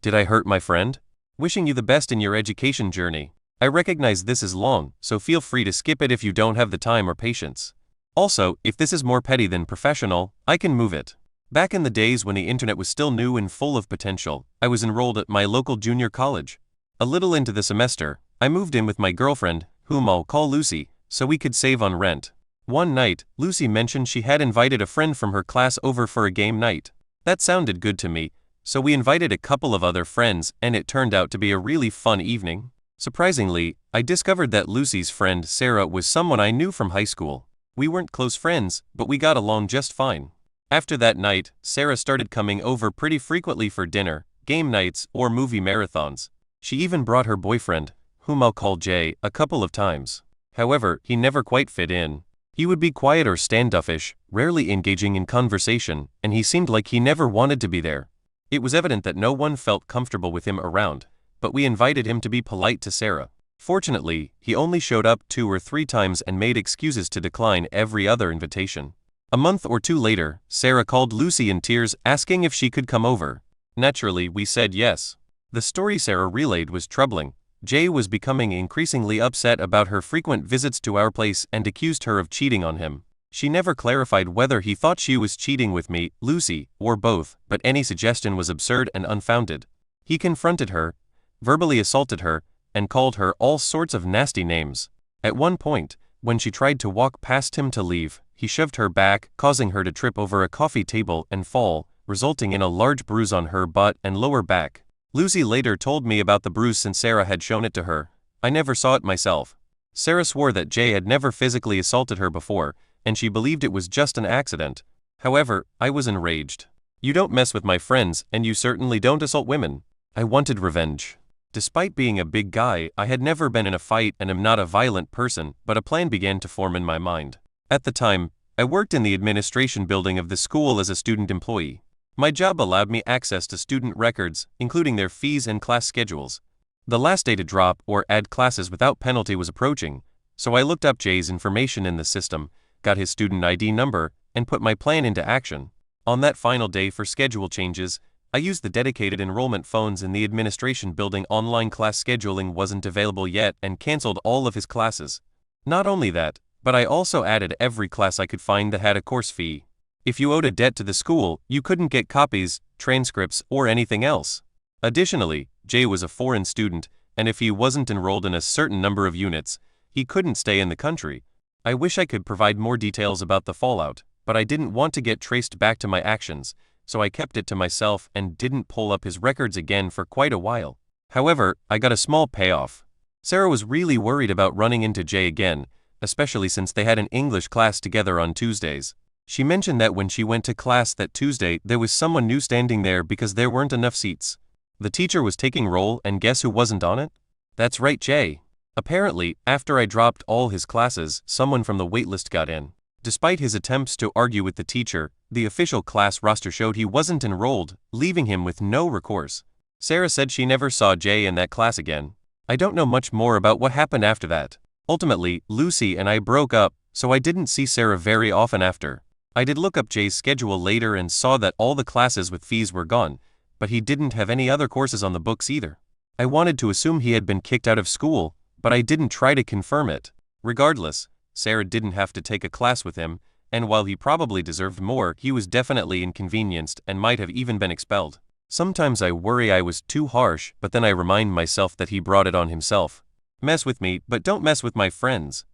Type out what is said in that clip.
Did I hurt my friend? Wishing you the best in your education journey. I recognize this is long, so feel free to skip it if you don't have the time or patience. Also, if this is more petty than professional, I can move it. Back in the days when the internet was still new and full of potential, I was enrolled at my local junior college. A little into the semester, I moved in with my girlfriend, whom I'll call Lucy, so we could save on rent. One night, Lucy mentioned she had invited a friend from her class over for a game night. That sounded good to me, so we invited a couple of other friends and it turned out to be a really fun evening. Surprisingly, I discovered that Lucy's friend Sara was someone I knew from high school. We weren't close friends, but we got along just fine. After that night, Sara started coming over pretty frequently for dinner, game nights, or movie marathons. She even brought her boyfriend, whom I'll call Jay, a couple of times. However, he never quite fit in. He would be quiet or standoffish, rarely engaging in conversation, and he seemed like he never wanted to be there. It was evident that no one felt comfortable with him around, but we invited him to be polite to Sara. Fortunately, he only showed up 2 or 3 times and made excuses to decline every other invitation. A month or 2 later, Sara called Lucy in tears asking if she could come over. Naturally, we said yes. The story Sara relayed was troubling. Jay was becoming increasingly upset about her frequent visits to our place and accused her of cheating on him. She never clarified whether he thought she was cheating with me, Lucy, or both, but any suggestion was absurd and unfounded. He confronted her, verbally assaulted her, and called her all sorts of nasty names. At one point, when she tried to walk past him to leave, he shoved her back, causing her to trip over a coffee table and fall, resulting in a large bruise on her butt and lower back. Lucy later told me about the bruise since Sara had shown it to her. I never saw it myself. Sara swore that Jay had never physically assaulted her before, and she believed it was just an accident. However, I was enraged. You don't mess with my friends, and you certainly don't assault women. I wanted revenge. Despite being a big guy, I had never been in a fight and am not a violent person, but a plan began to form in my mind. At the time, I worked in the administration building of the school as a student employee. My job allowed me access to student records, including their fees and class schedules. The last day to drop or add classes without penalty was approaching, so I looked up Jay's information in the system, got his student ID number, and put my plan into action. On that final day for schedule changes, I used the dedicated enrollment phones in the administration building. Online class scheduling wasn't available yet and canceled all of his classes. Not only that, but I also added every class I could find that had a course fee. If you owed a debt to the school, you couldn't get copies, transcripts, or anything else. Additionally, Jay was a foreign student, and if he wasn't enrolled in a certain number of units, he couldn't stay in the country. I wish I could provide more details about the fallout, but I didn't want to get traced back to my actions, so I kept it to myself and didn't pull up his records again for quite a while. However, I got a small payoff. Sara was really worried about running into Jay again, especially since they had an English class together on Tuesdays. She mentioned that when she went to class that Tuesday, there was someone new standing there because there weren't enough seats. The teacher was taking roll, and guess who wasn't on it? That's right, Jay. Apparently, after I dropped all his classes, someone from the waitlist got in. Despite his attempts to argue with the teacher, the official class roster showed he wasn't enrolled, leaving him with no recourse. Sara said she never saw Jay in that class again. I don't know much more about what happened after that. Ultimately, Lucy and I broke up, so I didn't see Sara very often after. I did look up Jay's schedule later and saw that all the classes with fees were gone, but he didn't have any other courses on the books either. I wanted to assume he had been kicked out of school, but I didn't try to confirm it. Regardless, Sara didn't have to take a class with him, and while he probably deserved more, he was definitely inconvenienced and might have even been expelled. Sometimes I worry I was too harsh, but then I remind myself that he brought it on himself. Mess with me, but don't mess with my friends.